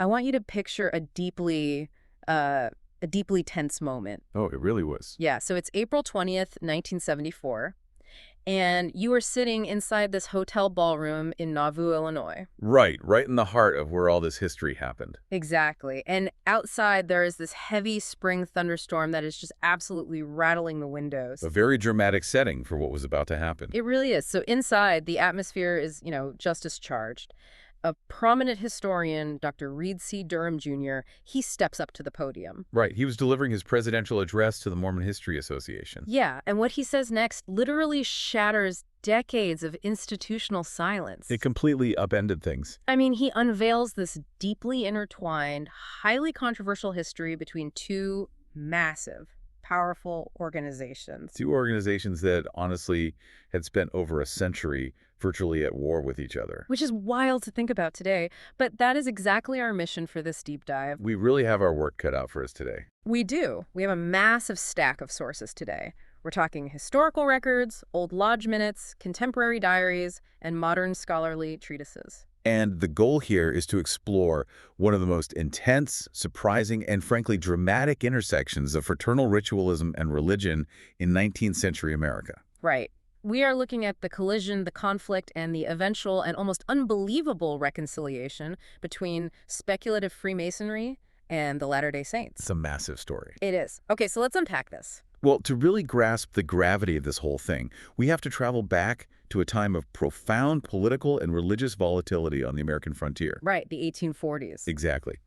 I want you to picture a deeply tense moment. Oh, it really was. Yeah, so it's April 20th, 1974, and you are sitting inside this hotel ballroom in Nauvoo, Illinois. Right in the heart of where all this history happened. Exactly. And outside there is this heavy spring thunderstorm that is just absolutely rattling the windows. A very dramatic setting for what was about to happen. It really is. So inside, the atmosphere is, just as charged. A prominent historian, Dr. Reed C. Durham Jr., he steps up to the podium. Right, he was delivering his presidential address to the Mormon History Association. Yeah, and what he says next literally shatters decades of institutional silence. It completely upended things. I mean, he unveils this deeply intertwined, highly controversial history between two massive, powerful organizations. Two organizations that honestly had spent over a century virtually at war with each other. Which is wild to think about today, but that is exactly our mission for this deep dive. We really have our work cut out for us today. We do. We have a massive stack of sources today. We're talking historical records, old lodge minutes, contemporary diaries, and modern scholarly treatises. And the goal here is to explore one of the most intense, surprising, and frankly dramatic intersections of fraternal ritualism and religion in 19th century America. Right. We are looking at the collision, the conflict, and the eventual and almost unbelievable reconciliation between speculative Freemasonry and the Latter-day Saints. It's a massive story. It is. Okay, so let's unpack this. Well, to really grasp the gravity of this whole thing, we have to travel back to a time of profound political and religious volatility on the American frontier. Right, the 1840s. Exactly.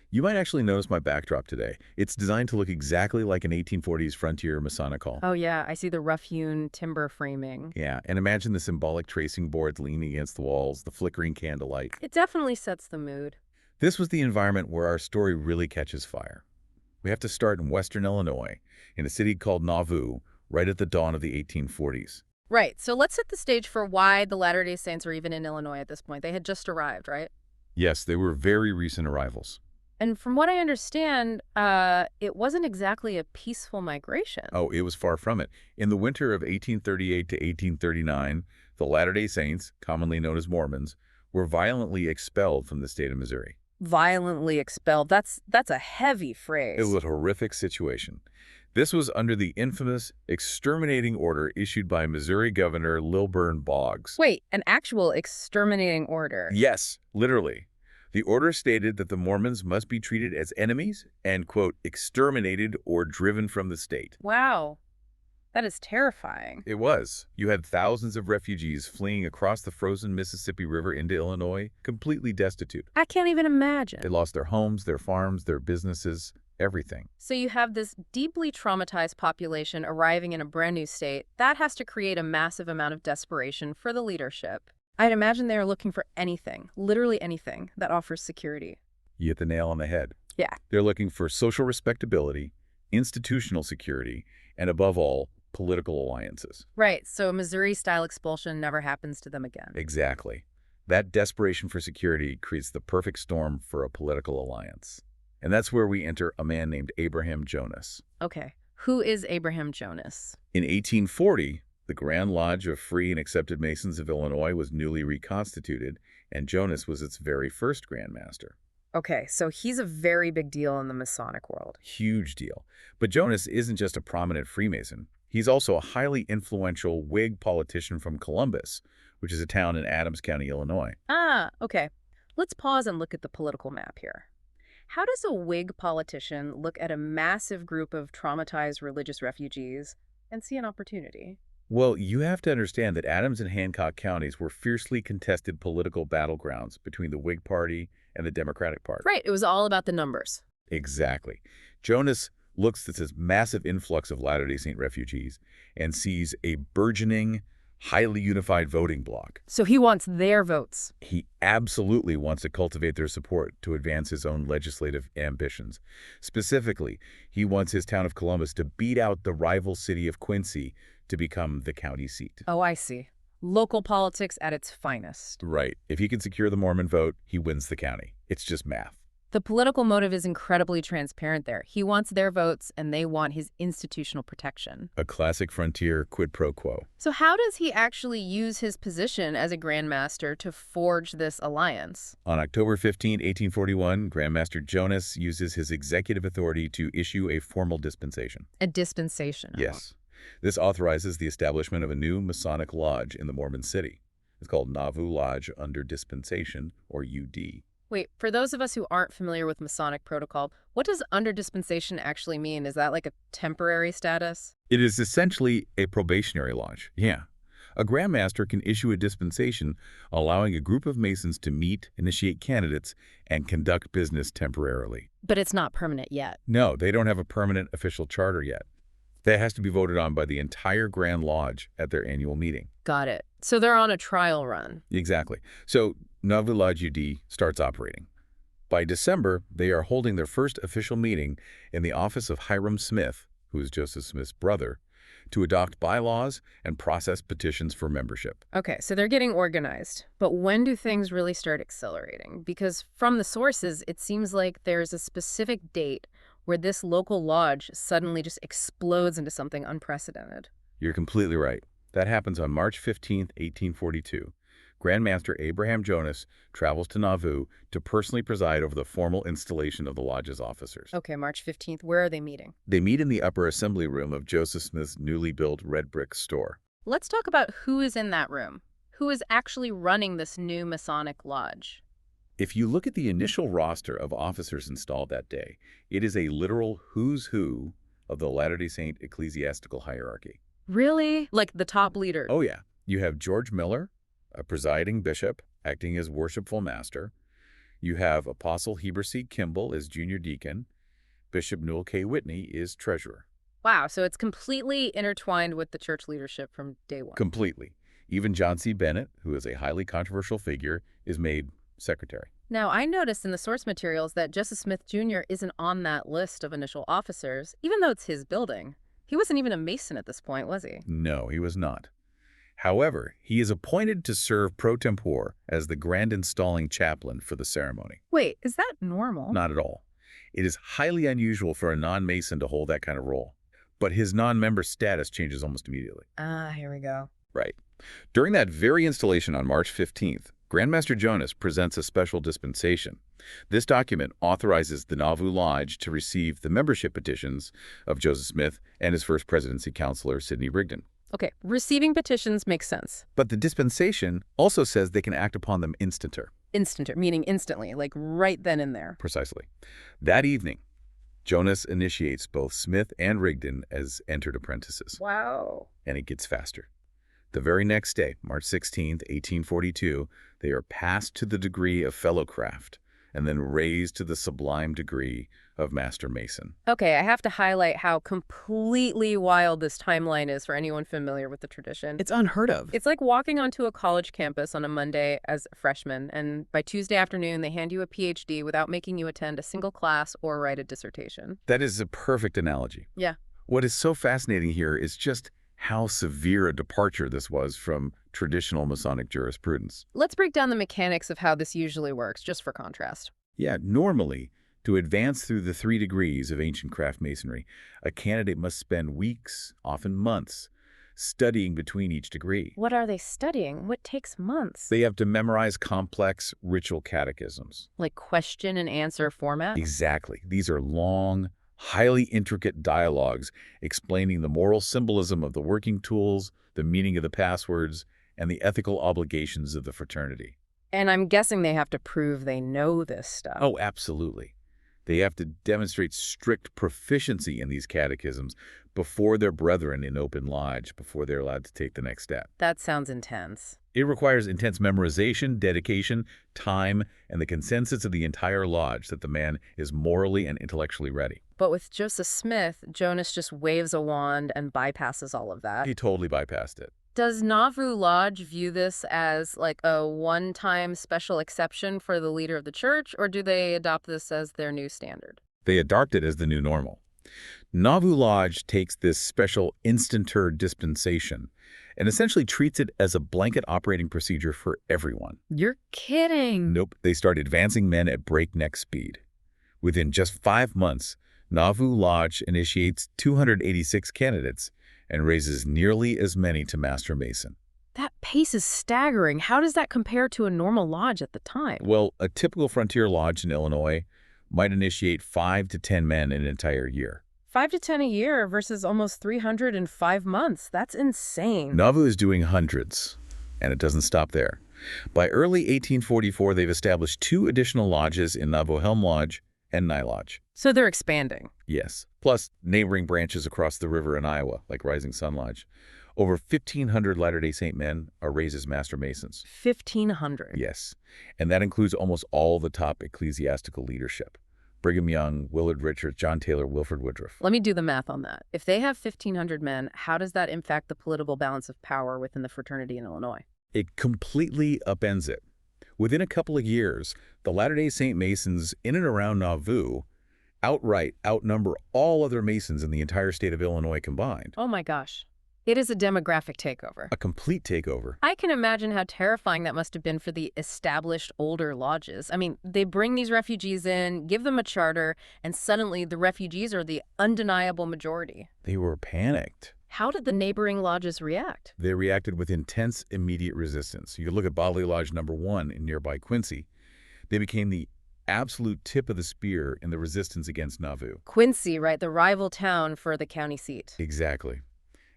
You might actually notice my backdrop today. It's designed to look exactly like an 1840s frontier Masonic hall. Oh yeah, I see the rough-hewn timber framing. Yeah, and imagine the symbolic tracing boards leaning against the walls, the flickering candlelight. It definitely sets the mood. This was the environment where our story really catches fire. We have to start in western Illinois, in a city called Nauvoo, right at the dawn of the 1840s. Right, so let's set the stage for why the Latter-day Saints are even in Illinois at this point. They had just arrived, right? Yes, they were very recent arrivals. And from what I understand, it wasn't exactly a peaceful migration. Oh, it was far from it. In the winter of 1838 to 1839, the Latter-day Saints, commonly known as Mormons, were violently expelled from the state of Missouri. Violently expelled. That's a heavy phrase. It was a horrific situation. This was under the infamous exterminating order issued by Missouri Governor Lilburn Boggs. Wait, an actual exterminating order? Yes, literally. The order stated that the Mormons must be treated as enemies and, quote, exterminated or driven from the state. Wow. That is terrifying. It was. You had thousands of refugees fleeing across the frozen Mississippi River into Illinois, completely destitute. I can't even imagine. They lost their homes, their farms, their businesses, everything. So you have this deeply traumatized population arriving in a brand new state. That has to create a massive amount of desperation for the leadership. I'd imagine they are looking for anything, literally anything, that offers security. You hit the nail on the head. Yeah. They're looking for social respectability, institutional security, and above all, political alliances. Right, so Missouri-style expulsion never happens to them again. Exactly. That desperation for security creates the perfect storm for a political alliance. And that's where we enter a man named Abraham Jonas. Okay, who is Abraham Jonas? In 1840, the Grand Lodge of Free and Accepted Masons of Illinois was newly reconstituted, and Jonas was its very first Grand Master. Okay, so he's a very big deal in the Masonic world. Huge deal. But Jonas isn't just a prominent Freemason. He's also a highly influential Whig politician from Columbus, which is a town in Adams County, Illinois. Ah, okay. Let's pause and look at the political map here. How does a Whig politician look at a massive group of traumatized religious refugees and see an opportunity? Well, you have to understand that Adams and Hancock counties were fiercely contested political battlegrounds between the Whig Party and the Democratic Party. Right, it was all about the numbers. Exactly. Jonas looks at this massive influx of Latter-day Saint refugees and sees a burgeoning, highly unified voting bloc. So he wants their votes. He absolutely wants to cultivate their support to advance his own legislative ambitions. Specifically, he wants his town of Columbus to beat out the rival city of Quincy to become the county seat. Oh, I see. Local politics at its finest. Right. If he can secure the Mormon vote, he wins the county. It's just math. The political motive is incredibly transparent there. He wants their votes, and they want his institutional protection. A classic frontier quid pro quo. So how does he actually use his position as a Grand Master to forge this alliance? On October 15, 1841, Grand Master Jonas uses his executive authority to issue a formal dispensation. A dispensation. Yes. This authorizes the establishment of a new Masonic lodge in the Mormon city. It's called Nauvoo Lodge under Dispensation, or UD. Wait, for those of us who aren't familiar with Masonic protocol, what does under dispensation actually mean? Is that like a temporary status? It is essentially a probationary lodge. Yeah. A Grand Master can issue a dispensation allowing a group of Masons to meet, initiate candidates, and conduct business temporarily. But it's not permanent yet. No, they don't have a permanent official charter yet. That has to be voted on by the entire Grand Lodge at their annual meeting. Got it. So they're on a trial run. Exactly. So Nauvoo Lodge UD starts operating. By December, they are holding their first official meeting in the office of Hiram Smith, who is Joseph Smith's brother, to adopt bylaws and process petitions for membership. Okay, so they're getting organized. But when do things really start accelerating? Because from the sources, it seems like there's a specific date where this local lodge suddenly just explodes into something unprecedented. You're completely right. That happens on March 15, 1842. Grand Master Abraham Jonas travels to Nauvoo to personally preside over the formal installation of the lodge's officers. Okay, March 15th. Where are they meeting? They meet in the upper assembly room of Joseph Smith's newly built red brick store. Let's talk about who is in that room. Who is actually running this new Masonic lodge? If you look at the initial roster of officers installed that day, it is a literal who's who of the Latter-day Saint ecclesiastical hierarchy. Really? Like the top leader? Oh yeah. You have George Miller, a presiding bishop, acting as worshipful master. You have Apostle Heber C. Kimball as junior deacon. Bishop Newell K. Whitney is treasurer. Wow, so it's completely intertwined with the church leadership from day one. Completely. Even John C. Bennett, who is a highly controversial figure, is made secretary. Now, I noticed in the source materials that Joseph Smith Jr. isn't on that list of initial officers, even though it's his building. He wasn't even a Mason at this point, was he? No, he was not. However, he is appointed to serve pro tempore as the grand installing chaplain for the ceremony. Wait, is that normal? Not at all. It is highly unusual for a non-Mason to hold that kind of role. But his non-member status changes almost immediately. Here we go. Right. During that very installation on March 15th, Grand Master Jonas presents a special dispensation. This document authorizes the Nauvoo Lodge to receive the membership petitions of Joseph Smith and his first presidency counselor, Sidney Rigdon. Okay, receiving petitions makes sense. But the dispensation also says they can act upon them instanter. Instanter, meaning instantly, like right then and there. Precisely. That evening, Jonas initiates both Smith and Rigdon as entered apprentices. Wow. And it gets faster. The very next day, March 16th, 1842, they are passed to the degree of Fellowcraft and then raised to the sublime degree of Master Mason. Okay, I have to highlight how completely wild this timeline is for anyone familiar with the tradition. It's unheard of. It's like walking onto a college campus on a Monday as a freshman, and by Tuesday afternoon, they hand you a PhD without making you attend a single class or write a dissertation. That is a perfect analogy. Yeah. What is so fascinating here is just how severe a departure this was from traditional Masonic jurisprudence. Let's break down the mechanics of how this usually works, just for contrast. Yeah, normally, to advance through the 3 degrees of ancient craft masonry, a candidate must spend weeks, often months, studying between each degree. What are they studying? What takes months? They have to memorize complex ritual catechisms. Like question and answer format? Exactly. These are long, highly intricate dialogues explaining the moral symbolism of the working tools, the meaning of the passwords, and the ethical obligations of the fraternity. And I'm guessing they have to prove they know this stuff. Oh, absolutely. They have to demonstrate strict proficiency in these catechisms before their brethren in open lodge, before they're allowed to take the next step. That sounds intense. It requires intense memorization, dedication, time, and the consensus of the entire lodge that the man is morally and intellectually ready. But with Joseph Smith, Jonas just waves a wand and bypasses all of that. He totally bypassed it. Does Nauvoo Lodge view this as like a one-time special exception for the leader of the church, or do they adopt this as their new standard? They adopt it as the new normal. Nauvoo Lodge takes this special instanter dispensation and essentially treats it as a blanket operating procedure for everyone. You're kidding. Nope, they start advancing men at breakneck speed. Within just 5 months, Nauvoo Lodge initiates 286 candidates and raises nearly as many to Master Mason. That pace is staggering. How does that compare to a normal lodge at the time? Well, a typical frontier lodge in Illinois might initiate 5 to 10 men in an entire year. 5 to 10 a year versus almost 300 in 5 months. That's insane. Nauvoo is doing hundreds, and it doesn't stop there. By early 1844, they've established 2 additional lodges in Nauvoo Helm Lodge and Nye Lodge. So they're expanding. Yes, plus neighboring branches across the river in Iowa, like Rising Sun Lodge. Over 1,500 Latter-day Saint men are raised as Master Masons. 1,500? Yes, and that includes almost all the top ecclesiastical leadership. Brigham Young, Willard Richards, John Taylor, Wilford Woodruff. Let me do the math on that. If they have 1,500 men, how does that impact the political balance of power within the fraternity in Illinois? It completely upends it. Within a couple of years, the Latter-day Saint Masons in and around Nauvoo outright outnumber all other Masons in the entire state of Illinois combined. Oh my gosh. It is a demographic takeover. A complete takeover. I can imagine how terrifying that must have been for the established older lodges. I mean, they bring these refugees in, give them a charter, and suddenly the refugees are the undeniable majority. They were panicked. How did the neighboring lodges react? They reacted with intense, immediate resistance. You could look at Bodley Lodge No. 1 in nearby Quincy. They became the absolute tip of the spear in the resistance against Nauvoo. Quincy, right? The rival town for the county seat. Exactly.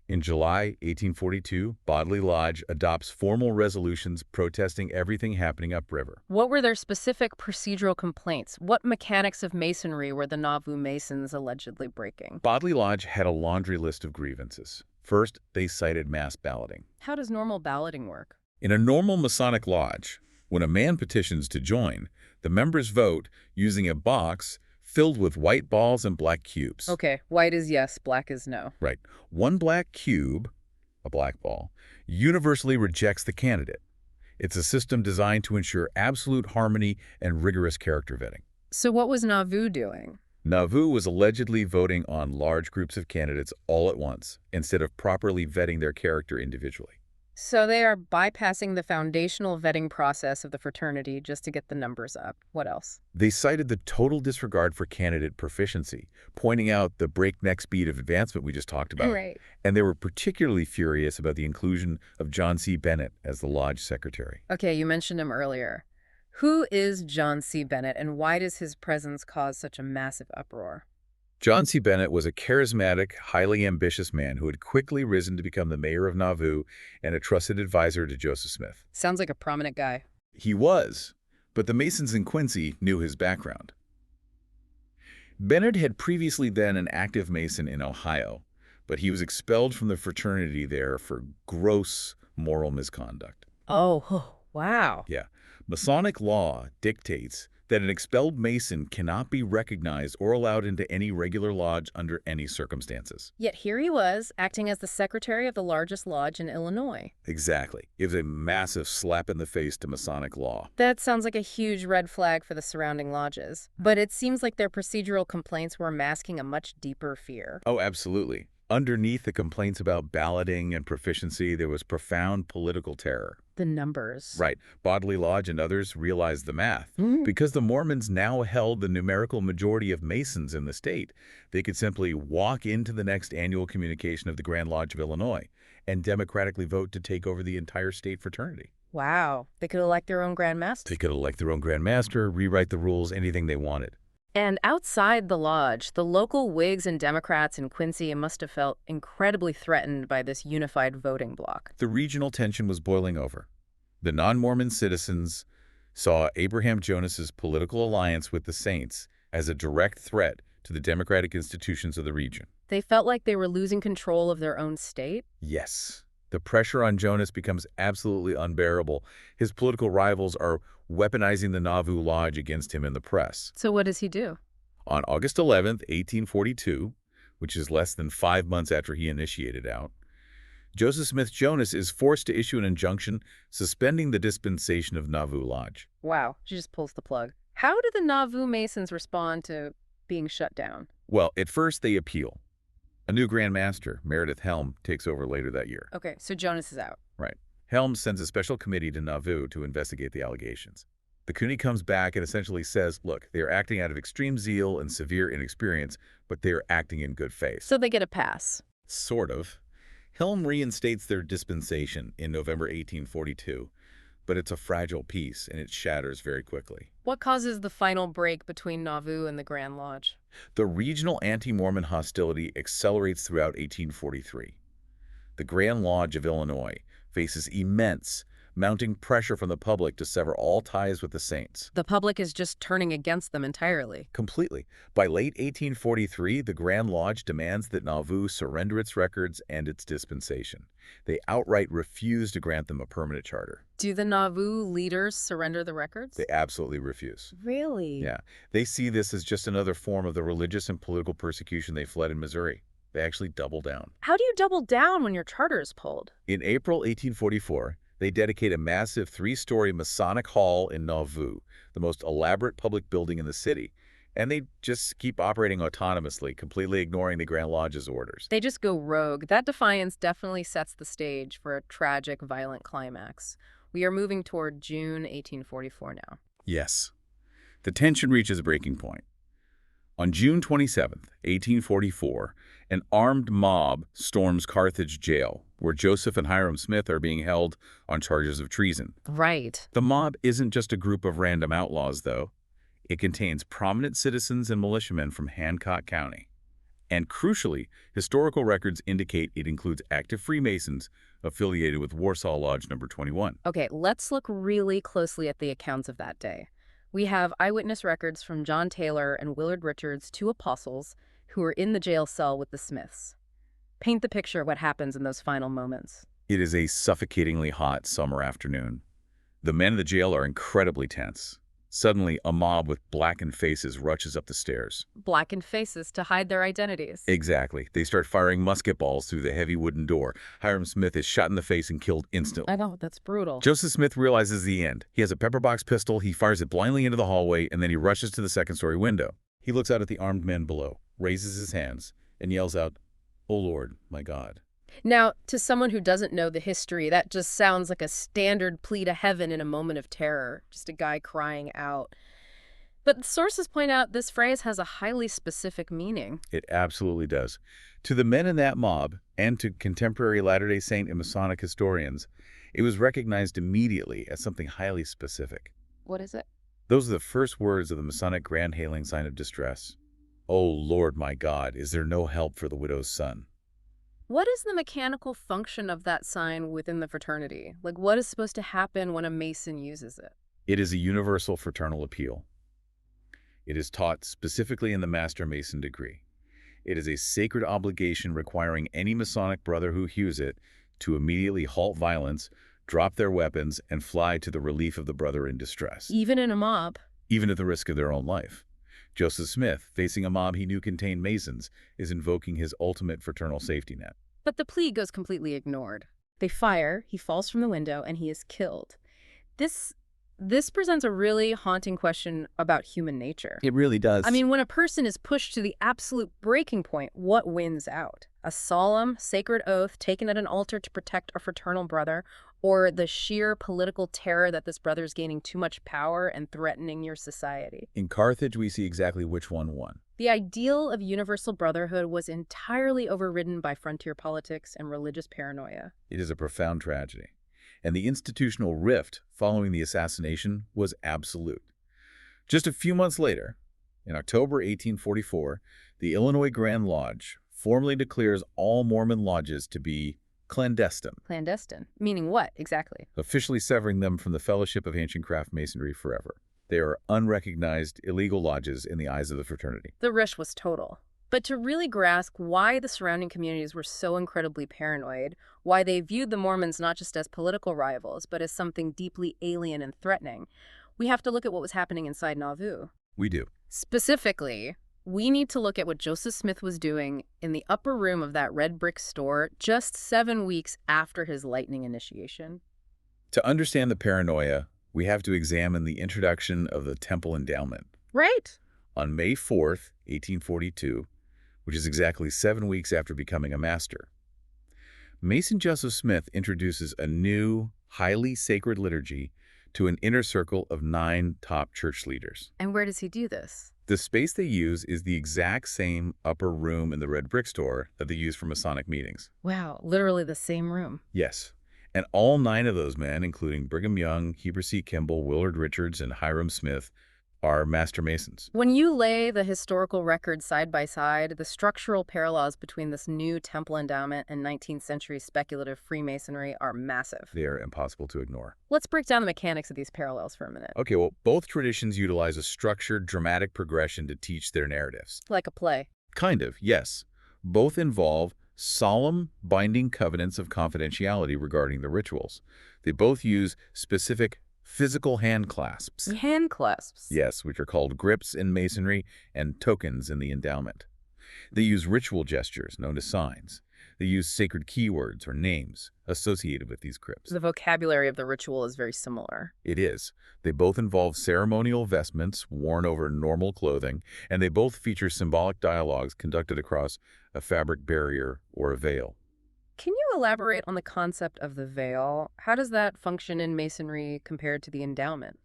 In July 1842, Bodley Lodge adopts formal resolutions protesting everything happening upriver. What were their specific procedural complaints? What mechanics of masonry were the Nauvoo Masons allegedly breaking? Bodley Lodge had a laundry list of grievances. First, they cited mass balloting. How does normal balloting work? In a normal Masonic lodge, when a man petitions to join, the members vote using a box filled with white balls and black cubes. Okay, white is yes, black is no. Right. One black cube, a black ball, universally rejects the candidate. It's a system designed to ensure absolute harmony and rigorous character vetting. So what was Nauvoo doing? Nauvoo was allegedly voting on large groups of candidates all at once, instead of properly vetting their character individually. So they are bypassing the foundational vetting process of the fraternity just to get the numbers up. What else? They cited the total disregard for candidate proficiency, pointing out the breakneck speed of advancement we just talked about. Right. And they were particularly furious about the inclusion of John C. Bennett as the lodge secretary. Okay, you mentioned him earlier. Who is John C. Bennett, and why does his presence cause such a massive uproar? John C. Bennett was a charismatic, highly ambitious man who had quickly risen to become the mayor of Nauvoo and a trusted advisor to Joseph Smith. Sounds like a prominent guy. He was, but the Masons in Quincy knew his background. Bennett had previously been an active Mason in Ohio, but he was expelled from the fraternity there for gross moral misconduct. Oh, wow. Yeah. Masonic law dictates that an expelled Mason cannot be recognized or allowed into any regular lodge under any circumstances. Yet here he was, acting as the secretary of the largest lodge in Illinois. Exactly. It was a massive slap in the face to Masonic law. That sounds like a huge red flag for the surrounding lodges. But it seems like their procedural complaints were masking a much deeper fear. Oh, absolutely. Underneath the complaints about balloting and proficiency, there was profound political terror. The numbers. Right. Bodley Lodge and others realized the math. Because the Mormons now held the numerical majority of Masons in the state, they could simply walk into the next annual communication of the Grand Lodge of Illinois and democratically vote to take over the entire state fraternity. Wow. They could elect their own Grand Master. They could elect their own Grand Master, rewrite the rules, anything they wanted. And outside the lodge, the local Whigs and Democrats in Quincy must have felt incredibly threatened by this unified voting bloc. The regional tension was boiling over. The non-Mormon citizens saw Abraham Jonas's political alliance with the Saints as a direct threat to the democratic institutions of the region. They felt like they were losing control of their own state? Yes. The pressure on Jonas becomes absolutely unbearable. His political rivals are weaponizing the Nauvoo Lodge against him in the press. So what does he do? On August 11th, 1842, which is less than 5 months after he initiated out, Joseph Smith Jonas is forced to issue an injunction suspending the dispensation of Nauvoo Lodge. Wow, she just pulls the plug. How did the Nauvoo Masons respond to being shut down? Well, at first they appeal. A new Grand Master, Meredith Helm, takes over later that year. Okay, so Jonas is out. Right. Helm sends a special committee to Nauvoo to investigate the allegations. The Cooney comes back and essentially says, look, they are acting out of extreme zeal and severe inexperience, but they are acting in good faith. So they get a pass. Sort of. Helm reinstates their dispensation in November 1842, but it's a fragile peace and it shatters very quickly. What causes the final break between Nauvoo and the Grand Lodge? The regional anti-Mormon hostility accelerates throughout 1843. The Grand Lodge of Illinois faces immense, mounting pressure from the public to sever all ties with the Saints. The public is just turning against them entirely. Completely. By late 1843, the Grand Lodge demands that Nauvoo surrender its records and its dispensation. They outright refuse to grant them a permanent charter. Do the Nauvoo leaders surrender the records? They absolutely refuse. Really? Yeah. They see this as just another form of the religious and political persecution they fled in Missouri. They actually double down. How do you double down when your charter is pulled? In April 1844, they dedicate a massive 3-story Masonic hall in Nauvoo, the most elaborate public building in the city, and they just keep operating autonomously, completely ignoring the Grand Lodge's orders. They just go rogue. That defiance definitely sets the stage for a tragic, violent climax. We are moving toward June 1844 now. Yes. The tension reaches a breaking point. On June 27, 1844, an armed mob storms Carthage jail, where Joseph and Hiram Smith are being held on charges of treason. Right. The mob isn't just a group of random outlaws, though. It contains prominent citizens and militiamen from Hancock County. And crucially, historical records indicate it includes active Freemasons affiliated with Warsaw Lodge Number 21. Okay, let's look really closely at the accounts of that day. We have eyewitness records from John Taylor and Willard Richards, 2 apostles, who were in the jail cell with the Smiths. Paint the picture of what happens in those final moments. It is a suffocatingly hot summer afternoon. The men in the jail are incredibly tense. Suddenly, a mob with blackened faces rushes up the stairs. Blackened faces to hide their identities. Exactly. They start firing musket balls through the heavy wooden door. Hiram Smith is shot in the face and killed instantly. I know, that's brutal. Joseph Smith realizes the end. He has a pepperbox pistol, he fires it blindly into the hallway, and then he rushes to the second-story window. He looks out at the armed men below, raises his hands, and yells out, "O Lord, my God." Now, to someone who doesn't know the history, that just sounds like a standard plea to heaven in a moment of terror, just a guy crying out. But sources point out this phrase has a highly specific meaning. It absolutely does. To the men in that mob, and to contemporary Latter-day Saint and Masonic historians, it was recognized immediately as something highly specific. What is it? Those are the first words of the Masonic grand hailing sign of distress. "O Lord, my God, is there no help for the widow's son?" What is the mechanical function of that sign within the fraternity? Like, what is supposed to happen when a Mason uses it? It is a universal fraternal appeal. It is taught specifically in the Master Mason degree. It is a sacred obligation requiring any Masonic brother who hews it to immediately halt violence, drop their weapons, and fly to the relief of the brother in distress. Even in a mob? Even at the risk of their own life. Joseph Smith, facing a mob he knew contained Masons, is invoking his ultimate fraternal safety net. But the plea goes completely ignored. They fire, he falls from the window, and he is killed. This presents a really haunting question about human nature. It really does. I mean, when a person is pushed to the absolute breaking point, what wins out? A solemn, sacred oath taken at an altar to protect a fraternal brother, or the sheer political terror that this brother is gaining too much power and threatening your society? In Carthage, we see exactly which one won. The ideal of universal brotherhood was entirely overridden by frontier politics and religious paranoia. It is a profound tragedy. And the institutional rift following the assassination was absolute. Just a few months later, in October 1844, the Illinois Grand Lodge formally declares all Mormon lodges to be clandestine. Clandestine? Meaning what, exactly? Officially severing them from the Fellowship of Ancient Craft Masonry forever. They are unrecognized, illegal lodges in the eyes of the fraternity. The risk was total. But to really grasp why the surrounding communities were so incredibly paranoid, why they viewed the Mormons not just as political rivals, but as something deeply alien and threatening, we have to look at what was happening inside Nauvoo. We do. Specifically, we need to look at what Joseph Smith was doing in the upper room of that red brick store just 7 weeks after his lightning initiation. To understand the paranoia, we have to examine the introduction of the temple endowment. Right. On May 4th, 1842, which is exactly 7 weeks after becoming a master, Mason Joseph Smith introduces a new, highly sacred liturgy to an inner circle of 9 top church leaders. And where does he do this? The space they use is the exact same upper room in the red brick store that they use for Masonic meetings. Wow, literally the same room. Yes. And all 9 of those men, including Brigham Young, Heber C. Kimball, Willard Richards, and Hiram Smith, are Master Masons. When you lay the historical records side by side, the structural parallels between this new temple endowment and 19th century speculative Freemasonry are massive. They are impossible to ignore. Let's break down the mechanics of these parallels for a minute. Okay, well, both traditions utilize a structured, dramatic progression to teach their narratives. Like a play. Kind of, yes. Both involve solemn, binding covenants of confidentiality regarding the rituals. They both use specific physical hand clasps. Hand clasps. Yes, which are called grips in Masonry and tokens in the endowment. They use ritual gestures known as signs. They use sacred keywords or names associated with these grips. The vocabulary of the ritual is very similar. It is. They both involve ceremonial vestments worn over normal clothing, and they both feature symbolic dialogues conducted across a fabric barrier or a veil. Can you elaborate on the concept of the veil? How does that function in Masonry compared to the endowment?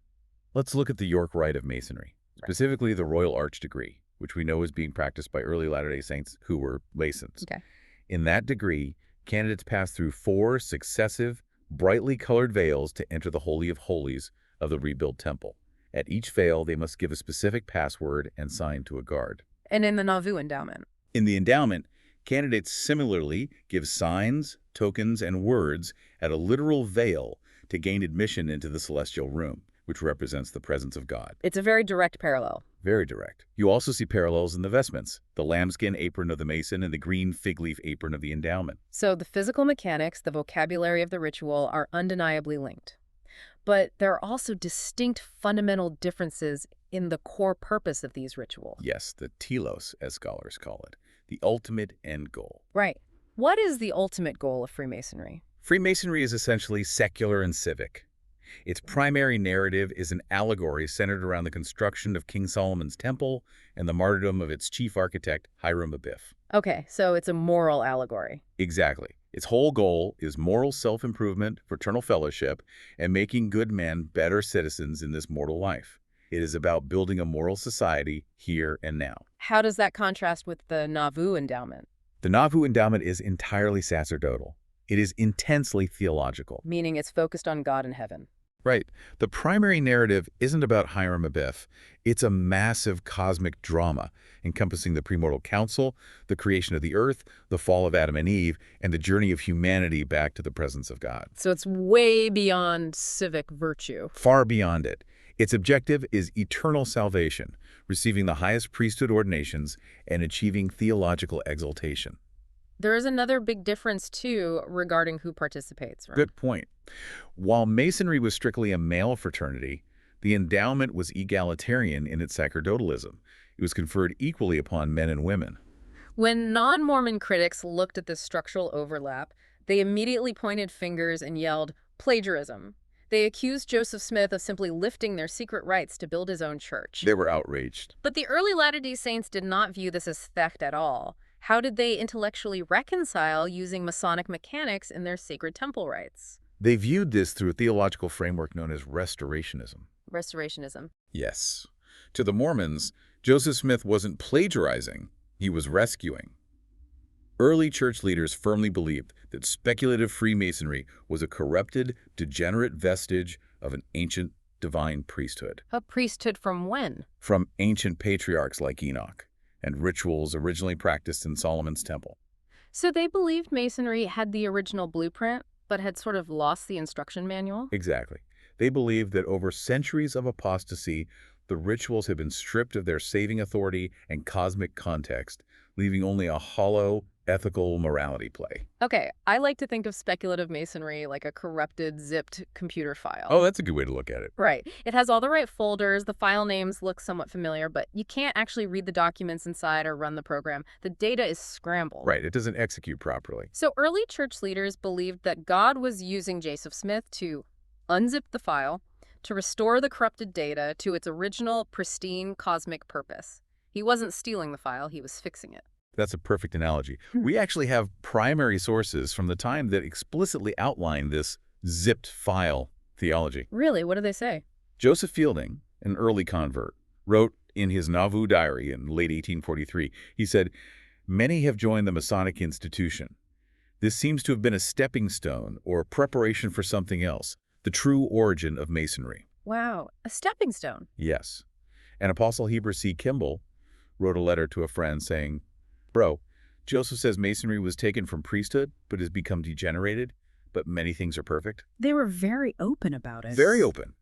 Let's look at the York Rite of Masonry, specifically the Royal Arch degree, which we know is being practiced by early Latter-day Saints who were Masons. Okay. In that degree, candidates pass through 4 successive, brightly colored veils to enter the Holy of Holies of the rebuilt temple. At each veil, they must give a specific password and sign to a guard. And in the Nauvoo endowment? In the endowment, candidates similarly give signs, tokens, and words at a literal veil to gain admission into the celestial room, which represents the presence of God. It's a very direct parallel. Very direct. You also see parallels in the vestments, the lambskin apron of the Mason and the green fig leaf apron of the endowment. So the physical mechanics, the vocabulary of the ritual are undeniably linked. But there are also distinct fundamental differences in the core purpose of these rituals. Yes, the telos, as scholars call it, the ultimate end goal. Right. What is the ultimate goal of Freemasonry? Freemasonry is essentially secular and civic. Its primary narrative is an allegory centered around the construction of King Solomon's temple and the martyrdom of its chief architect, Hiram Abiff. Okay, so it's a moral allegory. Exactly. Its whole goal is moral self-improvement, fraternal fellowship, and making good men better citizens in this mortal life. It is about building a moral society here and now. How does that contrast with the Nauvoo endowment? The Nauvoo endowment is entirely sacerdotal. It is intensely theological. Meaning it's focused on God and heaven. Right. The primary narrative isn't about Hiram Abiff. It's a massive cosmic drama encompassing the premortal council, the creation of the earth, the fall of Adam and Eve, and the journey of humanity back to the presence of God. So it's way beyond civic virtue. Far beyond it. Its objective is eternal salvation, receiving the highest priesthood ordinations, and achieving theological exaltation. There is another big difference, too, regarding who participates. Right? Good point. While Masonry was strictly a male fraternity, the endowment was egalitarian in its sacerdotalism. It was conferred equally upon men and women. When non-Mormon critics looked at this structural overlap, they immediately pointed fingers and yelled, plagiarism. They accused Joseph Smith of simply lifting their secret rites to build his own church. They were outraged. But the early Latter-day Saints did not view this as theft at all. How did they intellectually reconcile using Masonic mechanics in their sacred temple rites? They viewed this through a theological framework known as restorationism. Restorationism. Yes. To the Mormons, Joseph Smith wasn't plagiarizing, he was rescuing. Early church leaders firmly believed that speculative Freemasonry was a corrupted, degenerate vestige of an ancient divine priesthood. A priesthood from when? From ancient patriarchs like Enoch, and rituals originally practiced in Solomon's temple. So they believed Masonry had the original blueprint, but had sort of lost the instruction manual? Exactly. They believed that over centuries of apostasy, the rituals had been stripped of their saving authority and cosmic context, leaving only a hollow, ethical morality play. Okay, I like to think of speculative Masonry like a corrupted, zipped computer file. Oh, that's a good way to look at it. Right. It has all the right folders, the file names look somewhat familiar, but you can't actually read the documents inside or run the program. The data is scrambled. Right, it doesn't execute properly. So early church leaders believed that God was using Joseph Smith to unzip the file, to restore the corrupted data to its original, pristine, cosmic purpose. He wasn't stealing the file, he was fixing it. That's a perfect analogy. We actually have primary sources from the time that explicitly outline this zipped file theology. Really? What do they say? Joseph Fielding, an early convert, wrote in his Nauvoo diary in late 1843, he said, "Many have joined the Masonic institution. This seems to have been a stepping stone or preparation for something else, the true origin of Masonry." Wow, a stepping stone. Yes. And Apostle Heber C. Kimball wrote a letter to a friend saying, "Bro, Joseph says Masonry was taken from priesthood but has become degenerated, but many things are perfect." They were very open about it. Very open.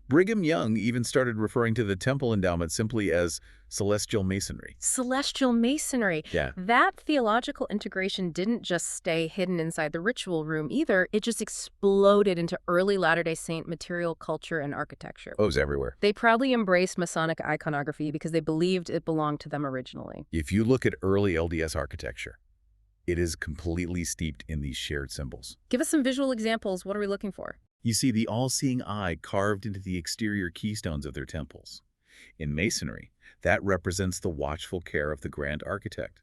Brigham Young even started referring to the temple endowment simply as celestial masonry. Celestial Masonry. Yeah. That theological integration didn't just stay hidden inside the ritual room either. It just exploded into early Latter-day Saint material culture and architecture. Oh, it was everywhere. They proudly embraced Masonic iconography because they believed it belonged to them originally. If you look at early LDS architecture, it is completely steeped in these shared symbols. Give us some visual examples. What are we looking for? You see the all-seeing eye carved into the exterior keystones of their temples. In Masonry, that represents the watchful care of the grand architect.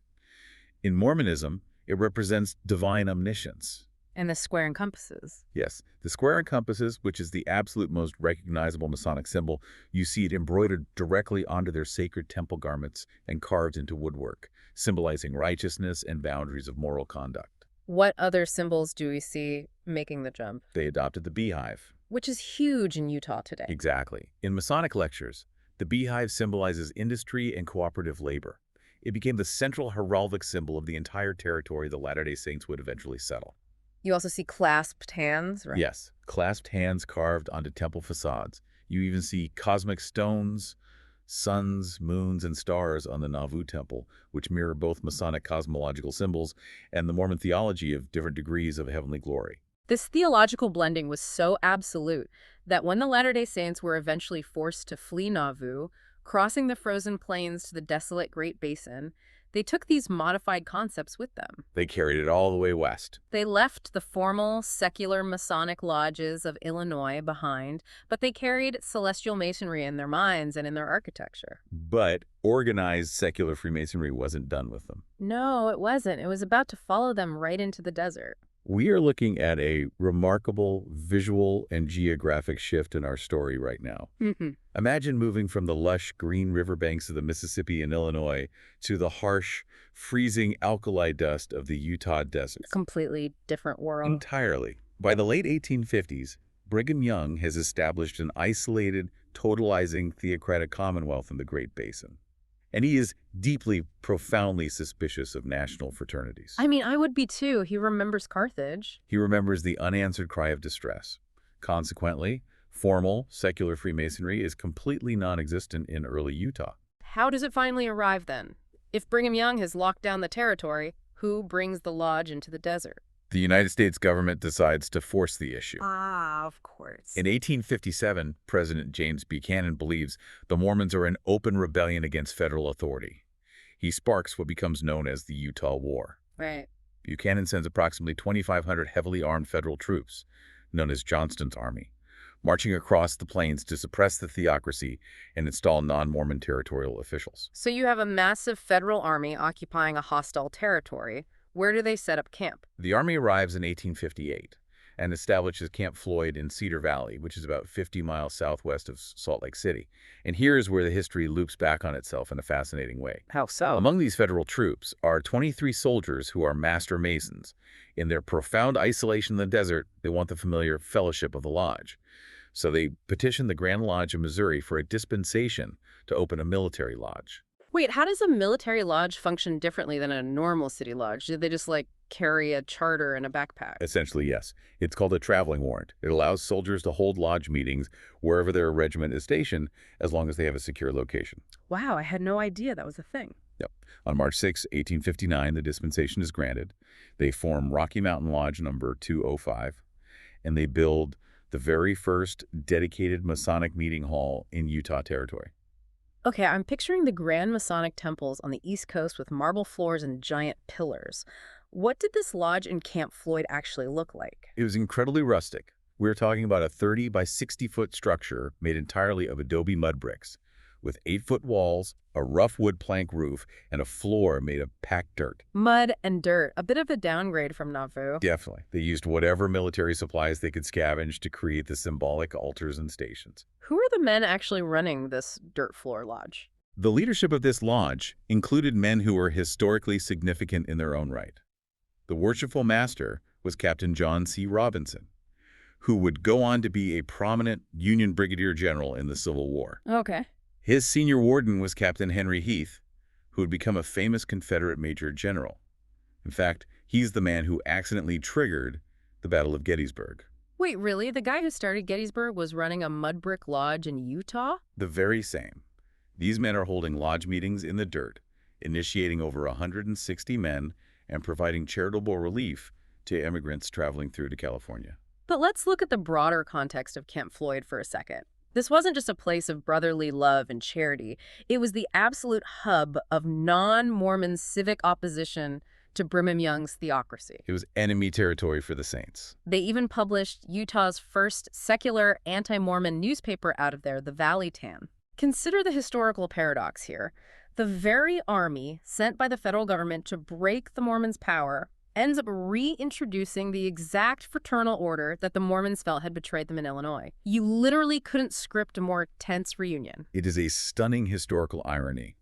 In Mormonism, it represents divine omniscience. And the square and compasses. Yes, the square and compasses, which is the absolute most recognizable Masonic symbol, you see it embroidered directly onto their sacred temple garments and carved into woodwork, symbolizing righteousness and boundaries of moral conduct. What other symbols do we see making the jump? They adopted the beehive. Which is huge in Utah today. Exactly. In Masonic lectures, the beehive symbolizes industry and cooperative labor. It became the central heraldic symbol of the entire territory the Latter-day Saints would eventually settle. You also see clasped hands, right? Yes, clasped hands carved onto temple facades. You even see cosmic stones, suns, moons, and stars on the Nauvoo temple, which mirror both Masonic cosmological symbols and the Mormon theology of different degrees of heavenly glory. This theological blending was so absolute that when the Latter-day Saints were eventually forced to flee Nauvoo, crossing the frozen plains to the desolate Great Basin, they took these modified concepts with them. They carried it all the way west. They left the formal, secular Masonic lodges of Illinois behind, but they carried celestial masonry in their minds and in their architecture. But organized secular Freemasonry wasn't done with them. No, it wasn't. It was about to follow them right into the desert. We are looking at a remarkable visual and geographic shift in our story right now. Imagine moving from the lush green riverbanks of the Mississippi and Illinois to the harsh, freezing alkali dust of the Utah desert. Completely different world. Entirely. By the late 1850s, Brigham Young has established an isolated, totalizing theocratic commonwealth in the Great Basin. And he is deeply, profoundly suspicious of national fraternities. I mean, I would be too. He remembers Carthage. He remembers the unanswered cry of distress. Consequently, formal, secular Freemasonry is completely non-existent in early Utah. How does it finally arrive then? If Brigham Young has locked down the territory, who brings the lodge into the desert? The United States government decides to force the issue. Of course. In 1857, President James Buchanan believes the Mormons are in open rebellion against federal authority. He sparks what becomes known as the Utah War. Right. Buchanan sends approximately 2,500 heavily armed federal troops, known as Johnston's Army, marching across the plains to suppress the theocracy and install non-Mormon territorial officials. So you have a massive federal army occupying a hostile territory. Where do they set up camp? The Army arrives in 1858 and establishes Camp Floyd in Cedar Valley, which is about 50 miles southwest of Salt Lake City. And here's where the history loops back on itself in a fascinating way. How so? Among these federal troops are 23 soldiers who are master masons. In their profound isolation in the desert, they want the familiar fellowship of the lodge. So they petition the Grand Lodge of Missouri for a dispensation to open a military lodge. Wait, how does a military lodge function differently than a normal city lodge? Did they just, carry a charter in a backpack? Essentially, yes. It's called a traveling warrant. It allows soldiers to hold lodge meetings wherever their regiment is stationed, as long as they have a secure location. Wow, I had no idea that was a thing. Yep. On March 6, 1859, the dispensation is granted. They form Rocky Mountain Lodge number 205, and they build the very first dedicated Masonic meeting hall in Utah territory. Okay, I'm picturing the Grand Masonic temples on the East Coast with marble floors and giant pillars. What did this lodge in Camp Floyd actually look like? It was incredibly rustic. We're talking about a 30 by 60-foot structure made entirely of adobe mud bricks, with 8-foot walls, a rough wood plank roof, and a floor made of packed dirt. Mud and dirt, a bit of a downgrade from Nauvoo. Definitely. They used whatever military supplies they could scavenge to create the symbolic altars and stations. Who are the men actually running this dirt floor lodge? The leadership of this lodge included men who were historically significant in their own right. The worshipful master was Captain John C. Robinson, who would go on to be a prominent Union brigadier general in the Civil War. Okay. His senior warden was Captain Henry Heath, who would become a famous Confederate major general. In fact, he's the man who accidentally triggered the Battle of Gettysburg. Wait, really? The guy who started Gettysburg was running a mud brick lodge in Utah? The very same. These men are holding lodge meetings in the dirt, initiating over 160 men and providing charitable relief to immigrants traveling through to California. But let's look at the broader context of Camp Floyd for a second. This wasn't just a place of brotherly love and charity. It was the absolute hub of non-Mormon civic opposition to Brigham Young's theocracy. It was enemy territory for the Saints. They even published Utah's first secular anti-Mormon newspaper out of there, the Valley Tan. Consider the historical paradox here. The very army sent by the federal government to break the Mormons' power ends up reintroducing the exact fraternal order that the Mormons felt had betrayed them in Illinois. You literally couldn't script a more tense reunion. It is a stunning historical irony.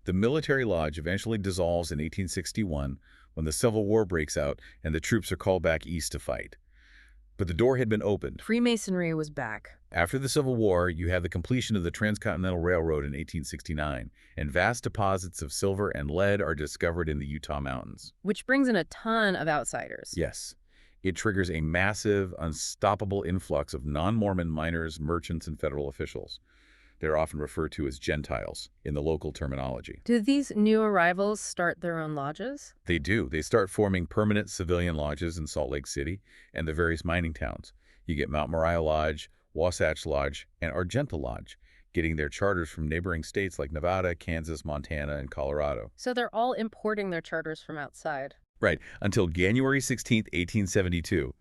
The military lodge eventually dissolves in 1861 when the Civil War breaks out and the troops are called back east to fight. But the door had been opened. Freemasonry was back. After the Civil War, you had the completion of the Transcontinental Railroad in 1869, and vast deposits of silver and lead are discovered in the Utah mountains. Which brings in a ton of outsiders. Yes. It triggers a massive, unstoppable influx of non-Mormon miners, merchants, and federal officials. They're often referred to as Gentiles in the local terminology. Do these new arrivals start their own lodges? They do. They start forming permanent civilian lodges in Salt Lake City and the various mining towns. You get Mount Moriah Lodge, Wasatch Lodge, and Argenta Lodge, getting their charters from neighboring states like Nevada, Kansas, Montana, and Colorado. So they're all importing their charters from outside. Right, until January 16, 1872.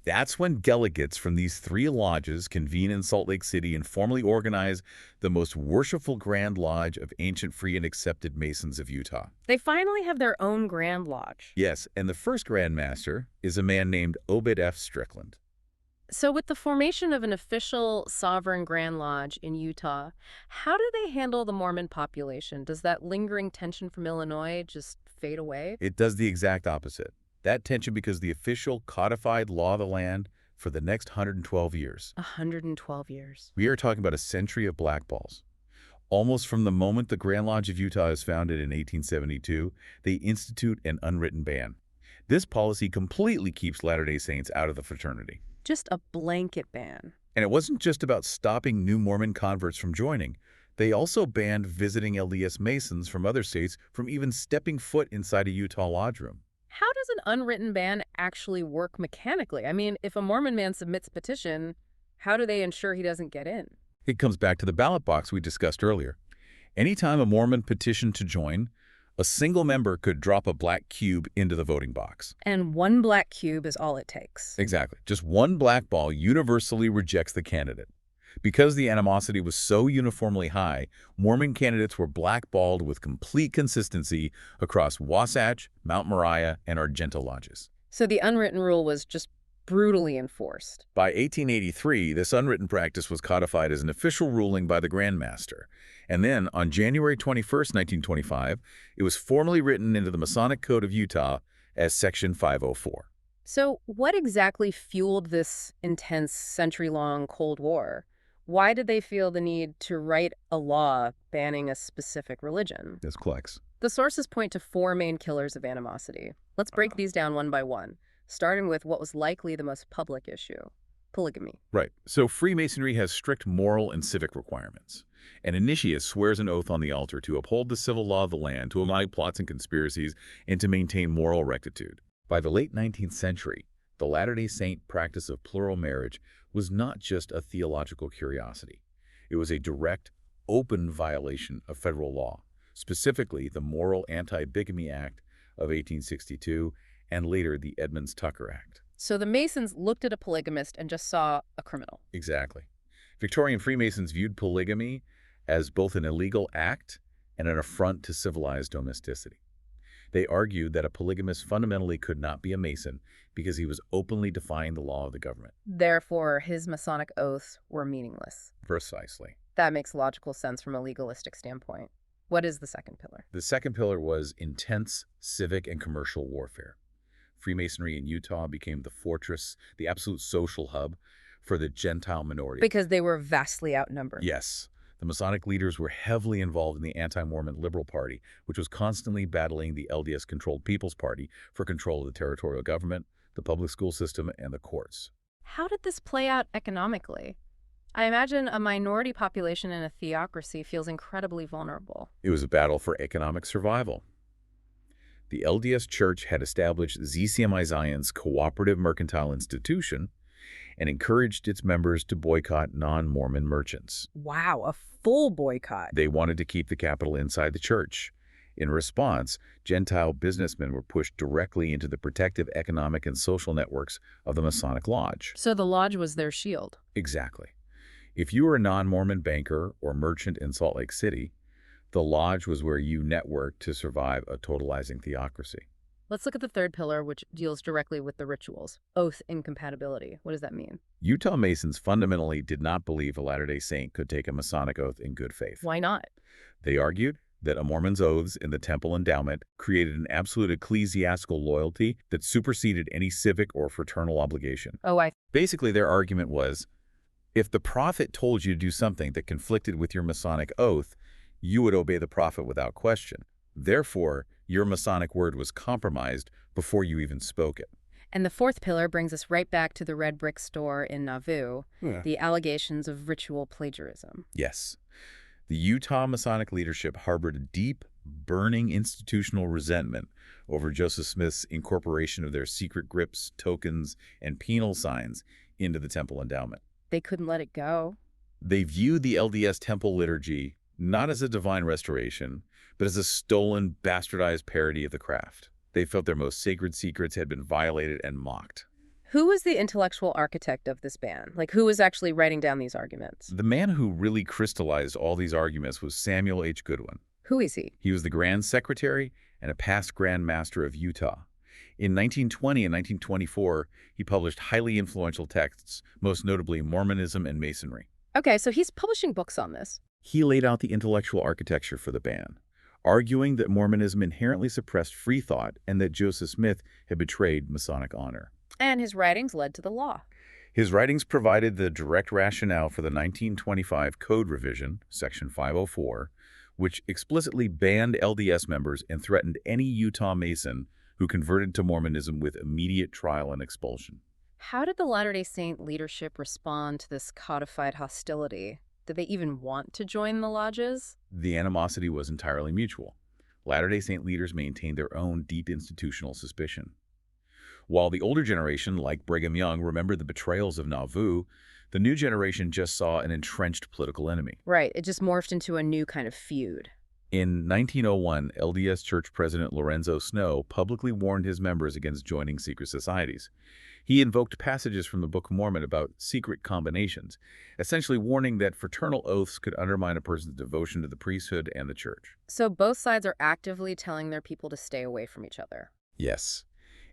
That's when delegates from these 3 lodges convene in Salt Lake City and formally organize the most worshipful Grand Lodge of ancient free and accepted Masons of Utah. They finally have their own Grand Lodge. Yes, and the first Grand Master is a man named Obed F. Strickland. So with the formation of an official sovereign Grand Lodge in Utah, how do they handle the Mormon population? Does that lingering tension from Illinois just fade away? It does the exact opposite. That tension becomes the official codified law of the land for the next 112 years. 112 years. We are talking about a century of blackballs. Almost from the moment the Grand Lodge of Utah is founded in 1872, they institute an unwritten ban. This policy completely keeps Latter-day Saints out of the fraternity. Just a blanket ban. And it wasn't just about stopping new Mormon converts from joining. They also banned visiting LDS Masons from other states from even stepping foot inside a Utah lodge room. How does an unwritten ban actually work mechanically? I mean, if a Mormon man submits a petition, how do they ensure he doesn't get in? It comes back to the ballot box we discussed earlier. Anytime a Mormon petitioned to join, a single member could drop a black cube into the voting box. And one black cube is all it takes. Exactly. Just one black ball universally rejects the candidate. Because the animosity was so uniformly high, Mormon candidates were blackballed with complete consistency across Wasatch, Mount Moriah, and Argenta lodges. So the unwritten rule was just brutally enforced. By 1883, this unwritten practice was codified as an official ruling by the Grand Master. And then, on January 21, 1925, it was formally written into the Masonic Code of Utah as Section 504. So what exactly fueled this intense century-long Cold War? Why did they feel the need to write a law banning a specific religion? This collects. The sources point to 4 main killers of animosity. Let's break these down one by one, starting with what was likely the most public issue, polygamy. Right. So Freemasonry has strict moral and civic requirements. An initiate swears an oath on the altar to uphold the civil law of the land, to avoid plots and conspiracies, and to maintain moral rectitude. By the late 19th century, the Latter-day Saint practice of plural marriage was not just a theological curiosity. It was a direct, open violation of federal law, specifically the Moral Anti-Bigamy Act of 1862 and later the Edmunds-Tucker Act. So the Masons looked at a polygamist and just saw a criminal. Exactly. Victorian Freemasons viewed polygamy as both an illegal act and an affront to civilized domesticity. They argued that a polygamist fundamentally could not be a Mason because he was openly defying the law of the government. Therefore, his Masonic oaths were meaningless. Precisely. That makes logical sense from a legalistic standpoint. What is the second pillar? The second pillar was intense civic and commercial warfare. Freemasonry in Utah became the fortress, the absolute social hub for the Gentile minority. Because they were vastly outnumbered. Yes. The Masonic leaders were heavily involved in the anti-Mormon Liberal Party, which was constantly battling the LDS-controlled People's Party for control of the territorial government, the public school system, and the courts. How did this play out economically? I imagine a minority population in a theocracy feels incredibly vulnerable. It was a battle for economic survival. The LDS Church had established ZCMI Zion's Cooperative Mercantile Institution and encouraged its members to boycott non-Mormon merchants. Wow, a full boycott. They wanted to keep the capital inside the church. In response, Gentile businessmen were pushed directly into the protective economic and social networks of the Masonic Lodge. So the lodge was their shield. Exactly. If you were a non-Mormon banker or merchant in Salt Lake City, the lodge was where you networked to survive a totalizing theocracy. Let's look at the third pillar, which deals directly with the rituals. Oath incompatibility. What does that mean? Utah Masons fundamentally did not believe a Latter-day Saint could take a Masonic oath in good faith. Why not? They argued that a Mormon's oaths in the temple endowment created an absolute ecclesiastical loyalty that superseded any civic or fraternal obligation. Basically, their argument was, if the prophet told you to do something that conflicted with your Masonic oath, you would obey the prophet without question. Therefore, your Masonic word was compromised before you even spoke it. And the fourth pillar brings us right back to the red brick store in Nauvoo, the allegations of ritual plagiarism. Yes. The Utah Masonic leadership harbored a deep, burning institutional resentment over Joseph Smith's incorporation of their secret grips, tokens, and penal signs into the temple endowment. They couldn't let it go. They viewed the LDS temple liturgy not as a divine restoration, but as a stolen, bastardized parody of the craft. They felt their most sacred secrets had been violated and mocked. Who was the intellectual architect of this ban? Like, who was actually writing down these arguments? The man who really crystallized all these arguments was Samuel H. Goodwin. Who is he? He was the Grand Secretary and a past Grand Master of Utah. In 1920 and 1924, he published highly influential texts, most notably Mormonism and Masonry. Okay, so he's publishing books on this. He laid out the intellectual architecture for the ban, arguing that Mormonism inherently suppressed free thought and that Joseph Smith had betrayed Masonic honor. And his writings led to the law. His writings provided the direct rationale for the 1925 Code Revision, Section 504, which explicitly banned LDS members and threatened any Utah Mason who converted to Mormonism with immediate trial and expulsion. How did the Latter-day Saint leadership respond to this codified hostility? Did they even want to join the lodges? The animosity was entirely mutual. Latter-day Saint leaders maintained their own deep institutional suspicion. While the older generation, like Brigham Young, remembered the betrayals of Nauvoo, the new generation just saw an entrenched political enemy. Right, it just morphed into a new kind of feud. In 1901, LDS Church President Lorenzo Snow publicly warned his members against joining secret societies. He invoked passages from the Book of Mormon about secret combinations, essentially warning that fraternal oaths could undermine a person's devotion to the priesthood and the church. So both sides are actively telling their people to stay away from each other. Yes.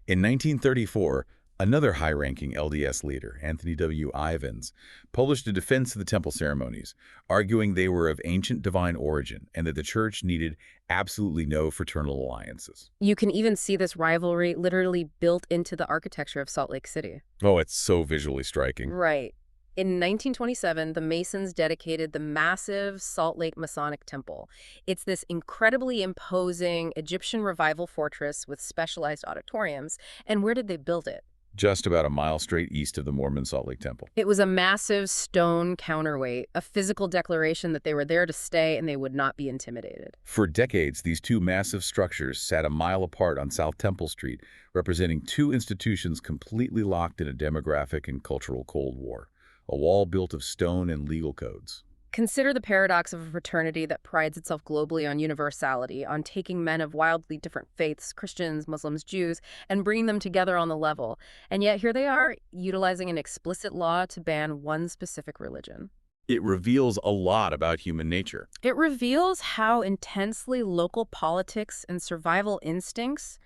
In 1934, another high-ranking LDS leader, Anthony W. Ivins, published a defense of the temple ceremonies, arguing they were of ancient divine origin and that the church needed absolutely no fraternal alliances. You can even see this rivalry literally built into the architecture of Salt Lake City. Oh, it's so visually striking. Right. In 1927, the Masons dedicated the massive Salt Lake Masonic Temple. It's this incredibly imposing Egyptian revival fortress with specialized auditoriums. And where did they build it? Just about a mile straight east of the Mormon Salt Lake Temple. It was a massive stone counterweight, a physical declaration that they were there to stay and they would not be intimidated. For decades, these two massive structures sat a mile apart on South Temple Street, representing two institutions completely locked in a demographic and cultural Cold War. A wall built of stone and legal codes. Consider the paradox of a fraternity that prides itself globally on universality, on taking men of wildly different faiths, Christians, Muslims, Jews, and bringing them together on the level. And yet here they are, utilizing an explicit law to ban one specific religion. It reveals a lot about human nature. It reveals how intensely local politics and survival instincts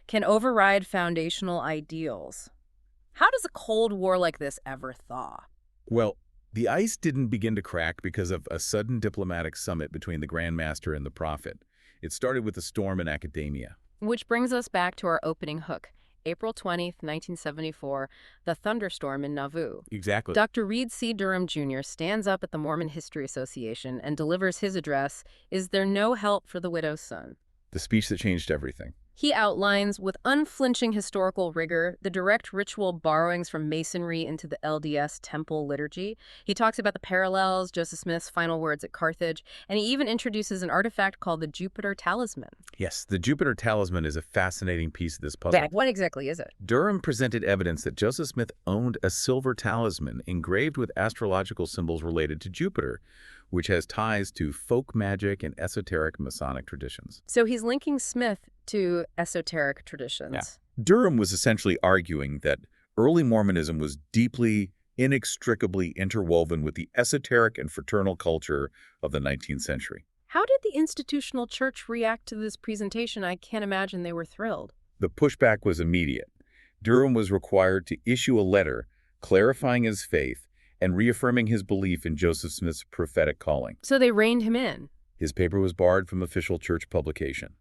can override foundational ideals. How does a Cold War like this ever thaw? Well, the ice didn't begin to crack because of a sudden diplomatic summit between the Grand Master and the Prophet. It started with a storm in academia. Which brings us back to our opening hook, April 20th, 1974, the thunderstorm in Nauvoo. Exactly. Dr. Reed C. Durham Jr. stands up at the Mormon History Association and delivers his address, Is There No Help for the Widow's Son? The speech that changed everything. He outlines with unflinching historical rigor the direct ritual borrowings from Masonry into the LDS temple liturgy. He talks about the parallels, Joseph Smith's final words at Carthage, and he even introduces an artifact called the Jupiter Talisman. Yes, the Jupiter Talisman is a fascinating piece of this puzzle. What exactly is it? Durham presented evidence that Joseph Smith owned a silver talisman engraved with astrological symbols related to Jupiter, which has ties to folk magic and esoteric Masonic traditions. So he's linking Smith to esoteric traditions. Yeah. Durham was essentially arguing that early Mormonism was deeply, inextricably interwoven with the esoteric and fraternal culture of the 19th century. How did the institutional church react to this presentation? I can't imagine they were thrilled. The pushback was immediate. Durham was required to issue a letter clarifying his faith and reaffirming his belief in Joseph Smith's prophetic calling. So they reined him in. His paper was barred from official church publication.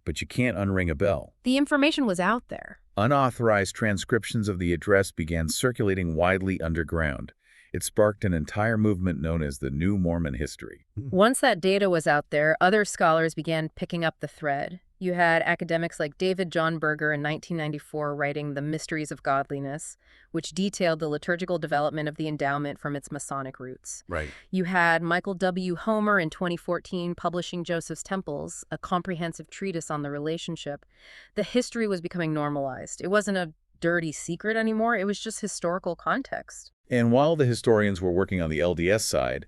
But you can't unring a bell. The information was out there. Unauthorized transcriptions of the address began circulating widely underground. It sparked an entire movement known as the New Mormon History. Once that data was out there, other scholars began picking up the thread. You had academics like David John Berger in 1994 writing The Mysteries of Godliness, which detailed the liturgical development of the endowment from its Masonic roots. Right. You had Michael W. Homer in 2014 publishing Joseph's Temples, a comprehensive treatise on the relationship. The history was becoming normalized. It wasn't a dirty secret anymore. It was just historical context. And while the historians were working on the LDS side,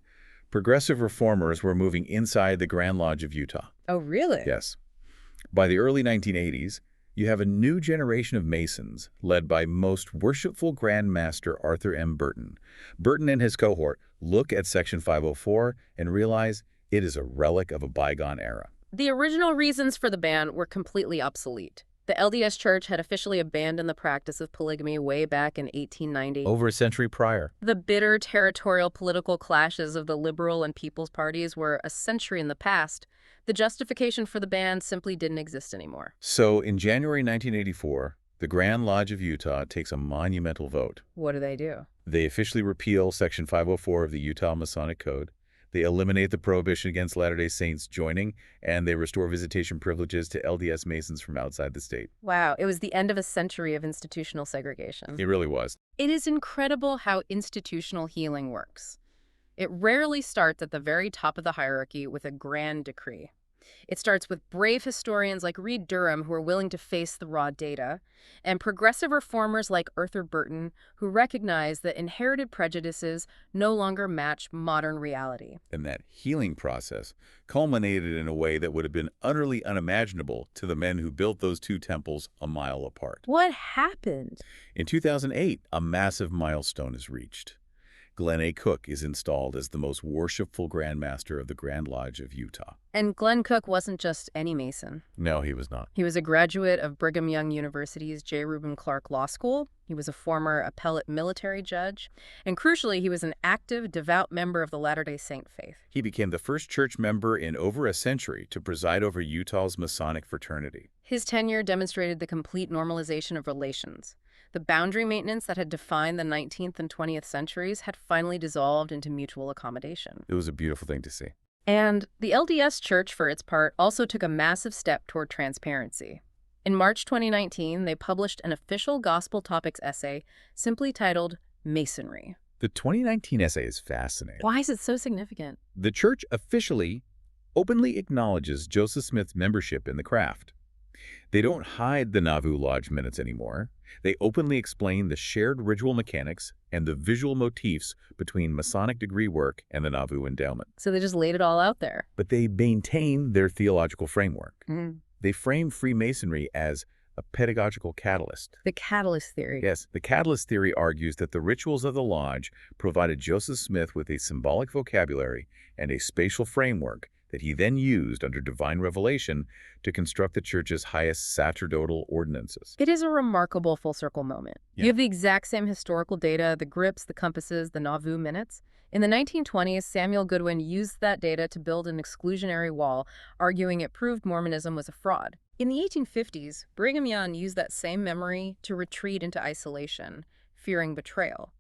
progressive reformers were moving inside the Grand Lodge of Utah. Oh, really? Yes. By the early 1980s, you have a new generation of Masons led by most worshipful Grand Master Arthur M. Burton. Burton and his cohort look at Section 504 and realize it is a relic of a bygone era. The original reasons for the ban were completely obsolete. The LDS Church had officially abandoned the practice of polygamy way back in 1890. Over a century prior. The bitter territorial political clashes of the Liberal and People's parties were a century in the past. The justification for the ban simply didn't exist anymore. So in January 1984, the Grand Lodge of Utah takes a monumental vote. What do? They officially repeal Section 504 of the Utah Masonic Code. They eliminate the prohibition against Latter-day Saints joining, and they restore visitation privileges to LDS Masons from outside the state. Wow, it was the end of a century of institutional segregation. It really was. It is incredible how institutional healing works. It rarely starts at the very top of the hierarchy with a grand decree. It starts with brave historians like Reed Durham who are willing to face the raw data, and progressive reformers like Arthur Burton who recognize that inherited prejudices no longer match modern reality. And that healing process culminated in a way that would have been utterly unimaginable to the men who built those two temples a mile apart. What happened? In 2008, a massive milestone is reached. Glenn A. Cook is installed as the most worshipful Grand Master of the Grand Lodge of Utah. And Glenn Cook wasn't just any Mason. No, he was not. He was a graduate of Brigham Young University's J. Reuben Clark Law School. He was a former appellate military judge. And crucially, he was an active, devout member of the Latter-day Saint faith. He became the first church member in over a century to preside over Utah's Masonic fraternity. His tenure demonstrated the complete normalization of relations. The boundary maintenance that had defined the 19th and 20th centuries had finally dissolved into mutual accommodation. It was a beautiful thing to see. And the LDS Church, for its part, also took a massive step toward transparency. In March 2019, they published an official Gospel Topics essay simply titled Masonry. The 2019 essay is fascinating. Why is it so significant? The church officially, openly acknowledges Joseph Smith's membership in the craft. They don't hide the Nauvoo Lodge minutes anymore. They openly explain the shared ritual mechanics and the visual motifs between Masonic degree work and the Nauvoo endowment. So they just laid it all out there. But they maintain their theological framework. Mm. They frame Freemasonry as a pedagogical catalyst. The catalyst theory. Yes, the catalyst theory argues that the rituals of the lodge provided Joseph Smith with a symbolic vocabulary and a spatial framework that he then used under divine revelation to construct the church's highest sacerdotal ordinances. It is a remarkable full circle moment. Yeah. You have the exact same historical data, the grips, the compasses, the Nauvoo minutes. In the 1920s, Samuel Goodwin used that data to build an exclusionary wall, arguing it proved Mormonism was a fraud. In the 1850s, Brigham Young used that same memory to retreat into isolation, fearing betrayal.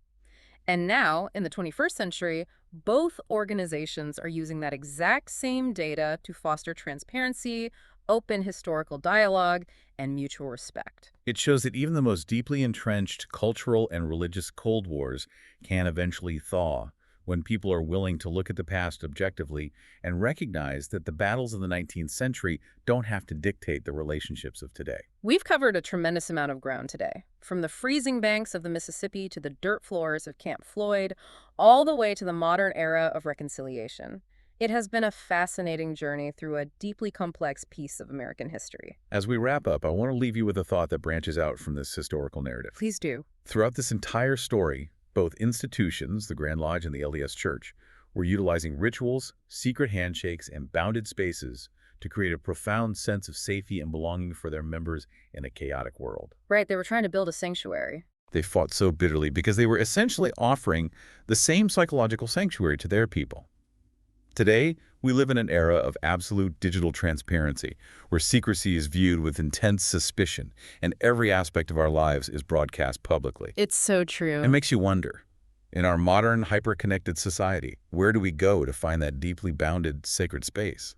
And now, in the 21st century, both organizations are using that exact same data to foster transparency, open historical dialogue, and mutual respect. It shows that even the most deeply entrenched cultural and religious Cold Wars can eventually thaw when people are willing to look at the past objectively and recognize that the battles of the 19th century don't have to dictate the relationships of today. We've covered a tremendous amount of ground today, from the freezing banks of the Mississippi to the dirt floors of Camp Floyd, all the way to the modern era of reconciliation. It has been a fascinating journey through a deeply complex piece of American history. As we wrap up, I want to leave you with a thought that branches out from this historical narrative. Please do. Throughout this entire story, both institutions, the Grand Lodge and the LDS Church, were utilizing rituals, secret handshakes, and bounded spaces to create a profound sense of safety and belonging for their members in a chaotic world. Right, they were trying to build a sanctuary. They fought so bitterly because they were essentially offering the same psychological sanctuary to their people. Today, we live in an era of absolute digital transparency, where secrecy is viewed with intense suspicion, and every aspect of our lives is broadcast publicly. It's so true. It makes you wonder, in our modern, hyper-connected society, where do we go to find that deeply bounded, sacred space?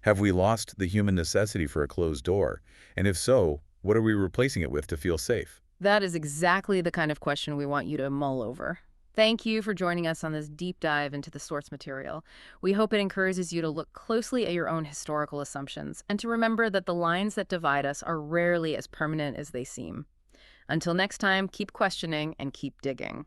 Have we lost the human necessity for a closed door? And if so, what are we replacing it with to feel safe? That is exactly the kind of question we want you to mull over. Thank you for joining us on this deep dive into the source material. We hope it encourages you to look closely at your own historical assumptions and to remember that the lines that divide us are rarely as permanent as they seem. Until next time, keep questioning and keep digging.